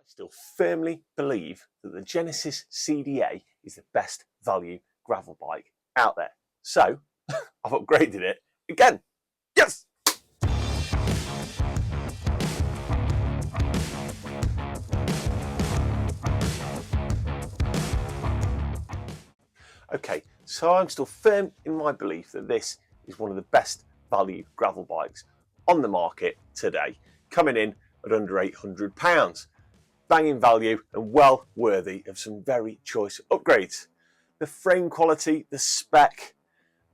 still firmly believe that the Genesis CDA is the best value gravel bike out there. So I've upgraded it again. Yes! Okay, so I'm still firm in my belief that this is one of the best value gravel bikes on the market today, coming in at under £800. Banging value and well worthy of some very choice upgrades. The frame quality, the spec,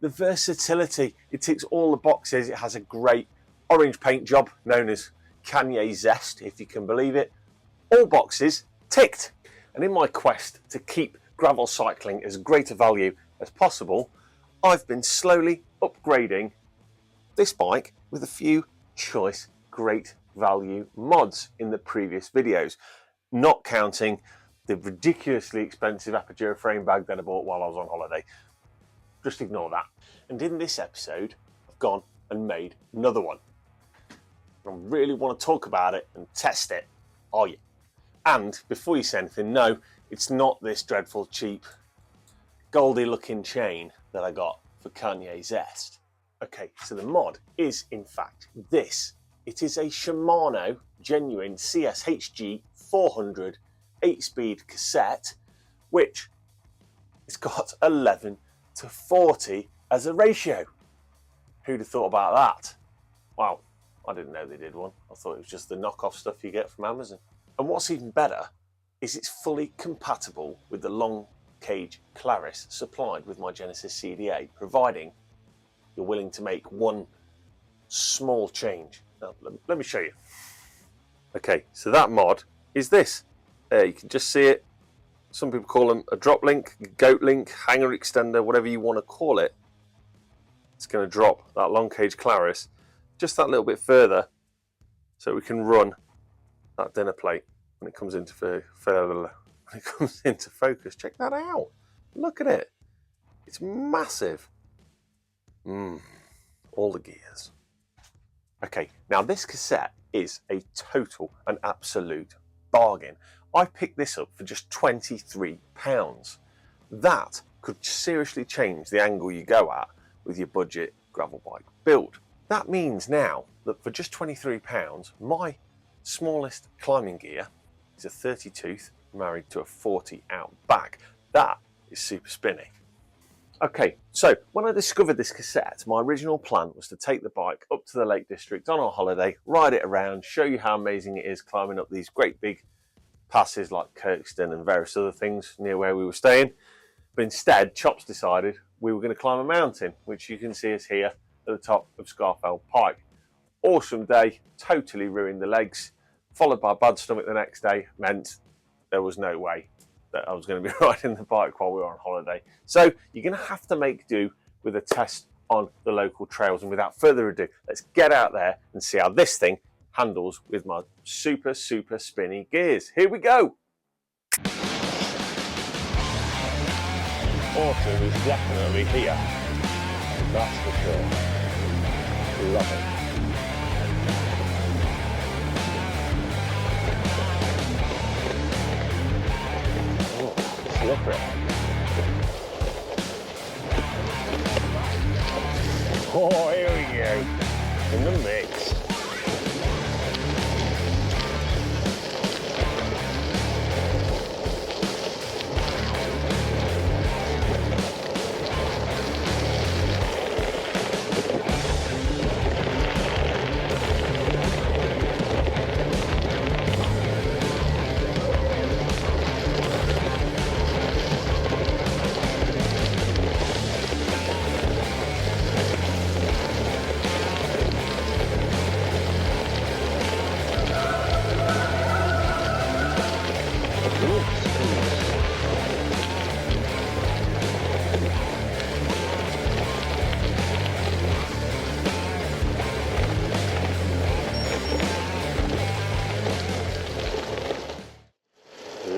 the versatility, it ticks all the boxes. It has a great orange paint job known as Kanye Zest, if you can believe it. All boxes ticked. And in my quest to keep gravel cycling as great a value as possible, I've been slowly upgrading this bike with a few choice great value mods in the previous videos, not counting the ridiculously expensive Apogee frame bag that I bought while I was on holiday. Just ignore that. And in this episode, I've gone and made another one. I really want to talk about it and test it, are you? And before you say anything, no, it's not this dreadful cheap goldy looking chain that I got for Kanye Zest. Okay, so the mod is in fact this. It is a Shimano genuine CSHG 400 8-speed cassette, which has got 11:40 as a ratio. Who'd have thought about that? Wow, I didn't know they did one. I thought it was just the knockoff stuff you get from Amazon. And what's even better is it's fully compatible with the long cage Claris supplied with my Genesis CDA, providing you're willing to make one small change. Now, let me show you. Okay, so that mod is this. There, you can just see it. Some people call them a drop link, goat link, hanger extender, whatever you want to call it. It's going to drop that long cage Claris just that little bit further so we can run that dinner plate when it comes into focus. Check that out. Look at it. It's massive. All the gears. Okay, now this cassette is a total and absolute bargain. I picked this up for just £23. That could seriously change the angle you go at with your budget gravel bike build. That means now that for just £23, my smallest climbing gear is a 30 tooth married to a 40 out back. That is super spinny. Okay, so when I discovered this cassette, my original plan was to take the bike up to the Lake District on our holiday, ride it around, show you how amazing it is climbing up these great big passes like Kirkstone and various other things near where we were staying. But instead, Chops decided we were going to climb a mountain, which you can see us here at the top of Scarfell Pike. Awesome day, totally ruined the legs, followed by a bad stomach the next day, meant there was no way that I was going to be riding the bike while we were on holiday. So you're going to have to make do with a test on the local trails. And without further ado, let's get out there and see how this thing handles with my super spinny gears. Here we go. Autumn is definitely here. That's for sure. Love it. Slippery. Oh, here we go. In the mix.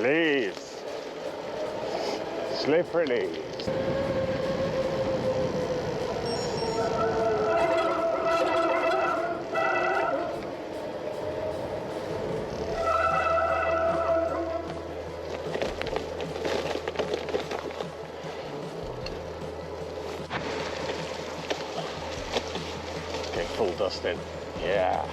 Leaves. Slippery leaves. dusting. Yeah.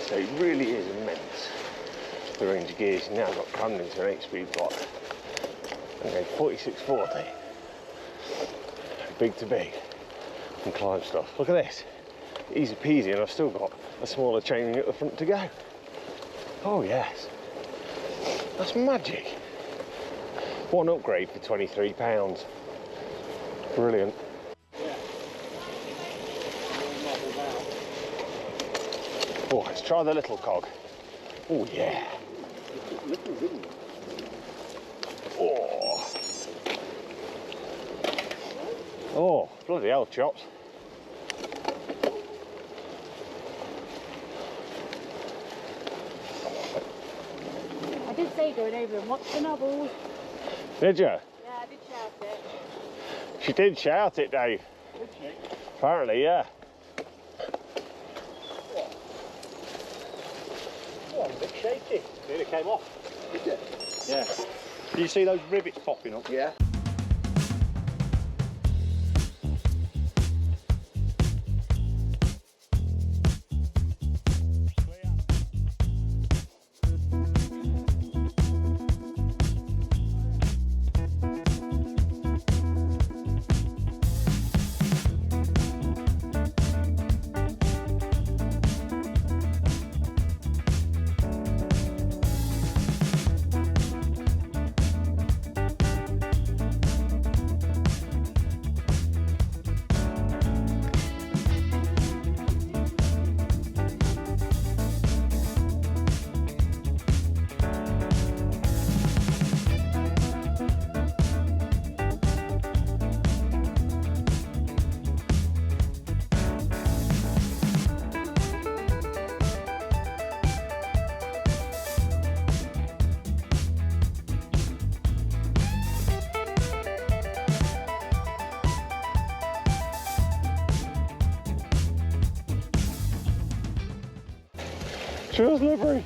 So it really is immense, the range of gears. Now I've got crammed into an 8-speed block. I'm going 4640. Big to big and climb stuff. Look at this, easy peasy, and I've still got a smaller chain at the front to go. Oh yes, that's magic. One upgrade for £23. Brilliant. Oh, let's try the little cog. Oh yeah. Oh. Oh, bloody hell, chops. I did say going over and watch the novels. Did you? Yeah, I did shout it. She did shout it, Dave. Did she? Apparently, yeah. Oh, I'm a bit shaky. Nearly came off. Did you? Yeah. Do you see those rivets popping up? Yeah. Feels slippery.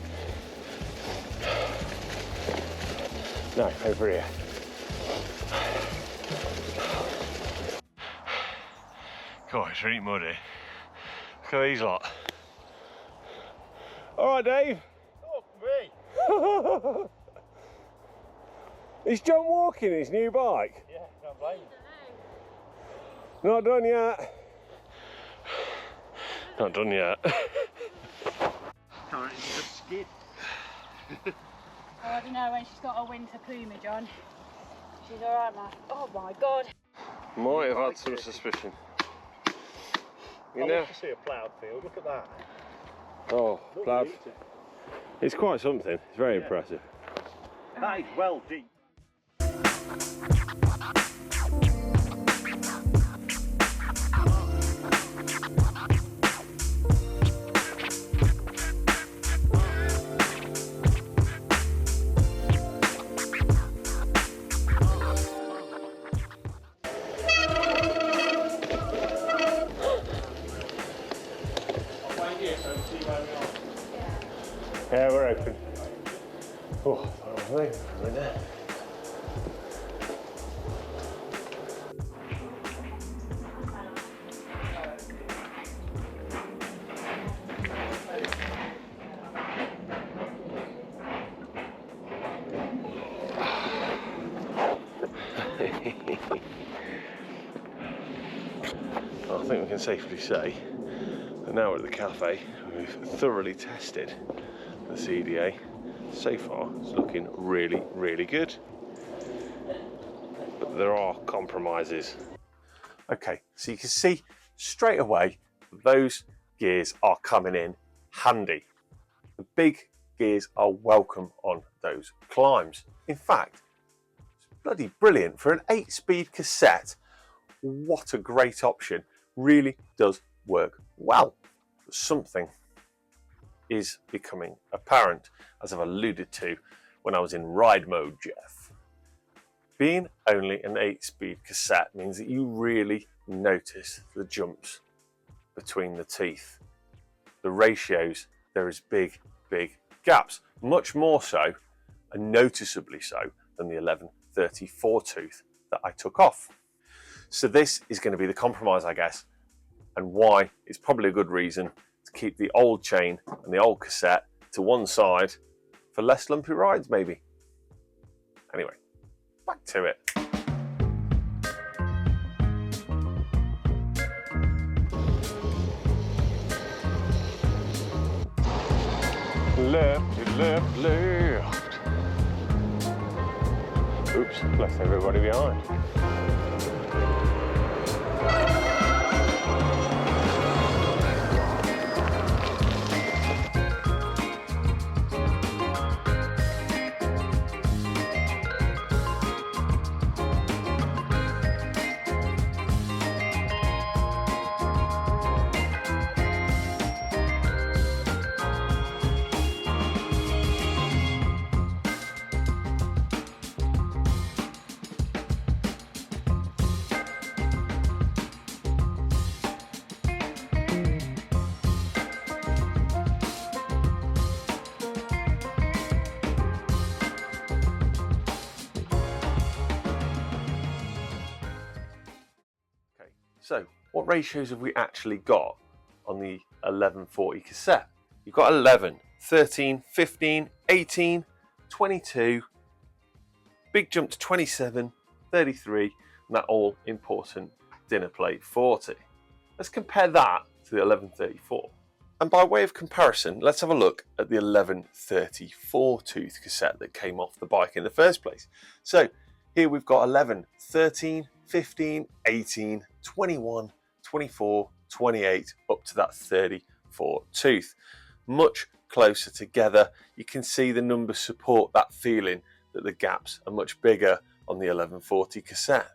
No, over here. God, it's really muddy. Look at these lot. All right, Dave. Oh, me. Is John walking his new bike? Yeah, don't blame you. Not done yet. Not done yet. Can't just skid. Oh, I don't know when she's got her winter plumage on. She's alright, man. Oh my god. Might have had some suspicion. You I'd know? love to see a ploughed field. Look at that. Oh, Lovely, Plaid. isn't it? It's quite something. It's very impressive. That is well deep. Yeah, we're open. Oh, we're in there. I think we can safely say that now we're at the cafe, we've thoroughly tested the CDA. So far, it's looking really, really good. But there are compromises. Okay, so you can see straight away those gears are coming in handy. The big gears are welcome on those climbs. In fact, it's bloody brilliant. For an 8-speed cassette, what a great option. Really does work well. Something is becoming apparent, as I've alluded to when I was in ride mode, Jeff. Being only an 8-speed cassette means that you really notice the jumps between the teeth. The ratios, there is big gaps, much more so and noticeably so than the 1134 tooth that I took off. So this is going to be the compromise, I guess, and why it's probably a good reason to keep the old chain and the old cassette to one side for less lumpy rides, maybe. Anyway, back to it. Left, left, left. Oops, left everybody behind. So, what ratios have we actually got on the 1140 cassette? You've got 11, 13, 15, 18, 22, big jump to 27, 33, and that all important dinner plate 40. Let's compare that to the 1134. And by way of comparison, let's have a look at the 1134 tooth cassette that came off the bike in the first place. So here we've got 11, 13, 15, 18, 21, 24, 28, up to that 34 tooth. Much closer together. You can see the numbers support that feeling that the gaps are much bigger on the 1140 cassette.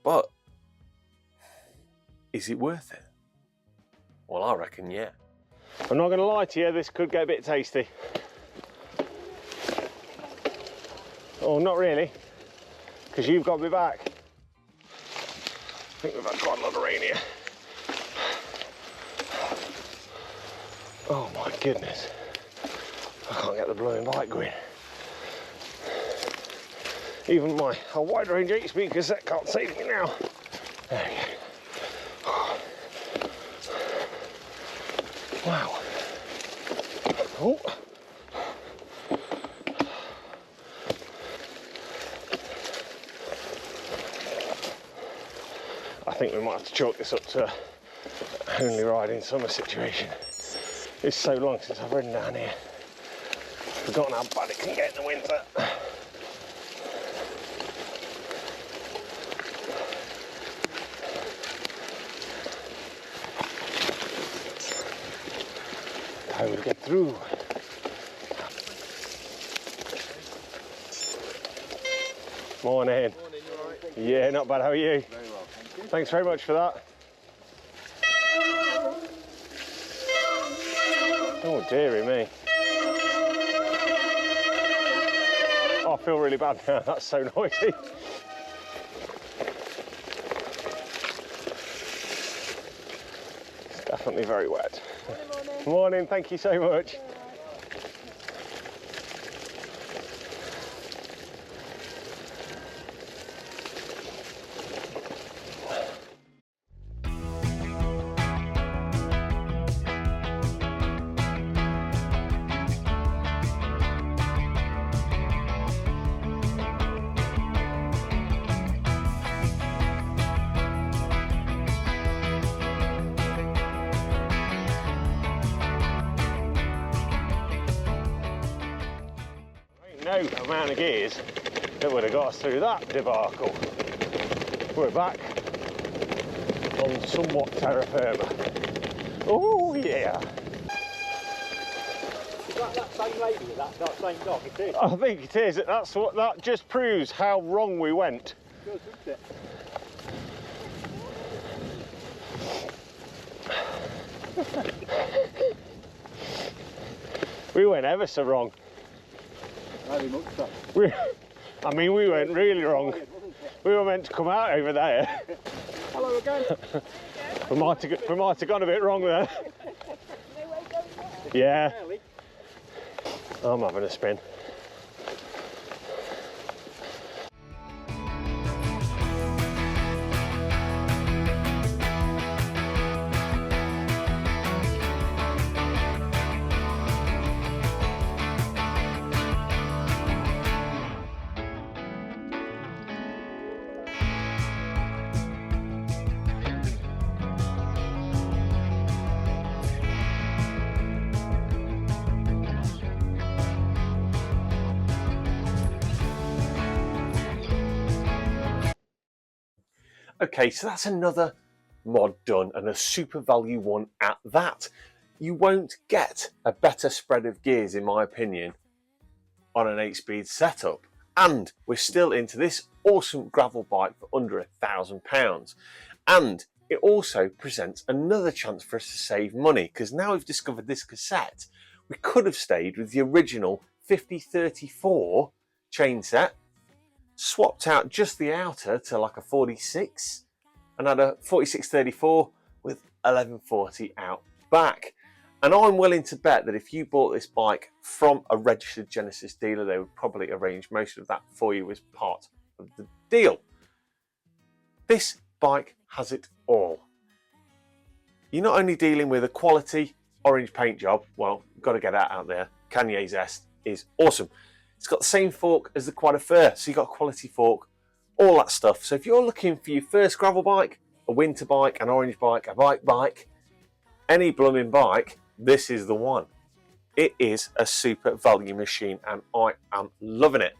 But is it worth it? Well, I reckon yeah. I'm not going to lie to you, this could get a bit tasty. Oh, not really, because you've got me back. I think we've had quite a lot of rain here. Oh my goodness. I can't get the blowing bike going. Even my wide range 8-speed cassette can't save me now. There we go. Wow. Oh. I think we might have to chalk this up to only riding summer situation. It's so long since I've ridden down here. I've forgotten how bad it can get in the winter. How we get through. Morning. Morning, you all right? Yeah, not bad. How are you? Very well, thank you. Thanks very much for that. Oh, dearie me. Oh, I feel really bad now. That's so noisy. It's definitely very wet. Morning. Morning, thank you so much. No amount of gears that would have got us through that debacle. We're back on somewhat terra firma. Oh yeah! Is that same lady with that same dog? It is. I think it is. That's what that just proves how wrong we went. Good, isn't it? We went ever so wrong. Very much so. I mean, we went really wrong. Tired, wasn't We were meant to come out over there. Hello again. We might have gone a bit wrong there. Yeah. I'm having a spin. Okay, so that's another mod done, and a super value one at that. You won't get a better spread of gears, in my opinion, on an 8-speed setup. And we're still into this awesome gravel bike for under £1,000. And it also presents another chance for us to save money, because now we've discovered this cassette, we could have stayed with the original 5034 chain set, swapped out just the outer to like a 46 and had a 4634 with 1140 out back. And I'm willing to bet that if you bought this bike from a registered Genesis dealer, they would probably arrange most of that for you as part of the deal. This bike has it all. You're not only dealing with a quality orange paint job, well, got to get that out there. Kanye Zest is awesome. It's got the same fork as the Quad Affair, so you've got a quality fork, all that stuff. So if you're looking for your first gravel bike, a winter bike, an orange bike, a bike, any blooming bike, this is the one. It is a super value machine and I am loving it.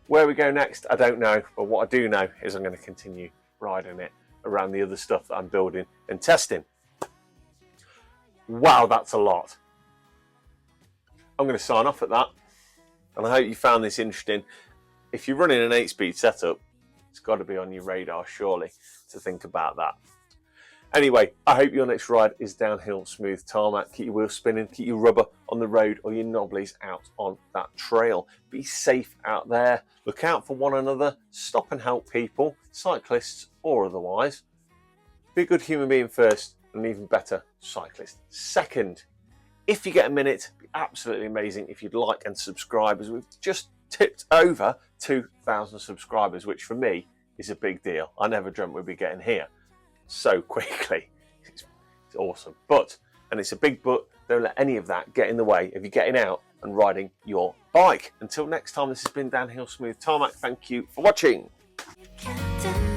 Where we go next, I don't know, but what I do know is I'm going to continue riding it around the other stuff that I'm building and testing. Wow, that's a lot. I'm going to sign off at that. And I hope you found this interesting. If you're running an 8-speed setup, it's got to be on your radar, surely, to think about that. Anyway, I hope your next ride is downhill, smooth tarmac. Keep your wheels spinning, keep your rubber on the road or your knobblies out on that trail. Be safe out there. Look out for one another. Stop and help people, cyclists or otherwise. Be a good human being first, and an even better cyclist second. If you get a minute, it'd be absolutely amazing if you'd like and subscribe, as we've just tipped over 2,000 subscribers, which for me is a big deal. I never dreamt we'd be getting here so quickly. It's awesome. And it's a big but, don't let any of that get in the way of you getting out and riding your bike. Until next time, this has been Downhill Smooth Tarmac. Thank you for watching. Captain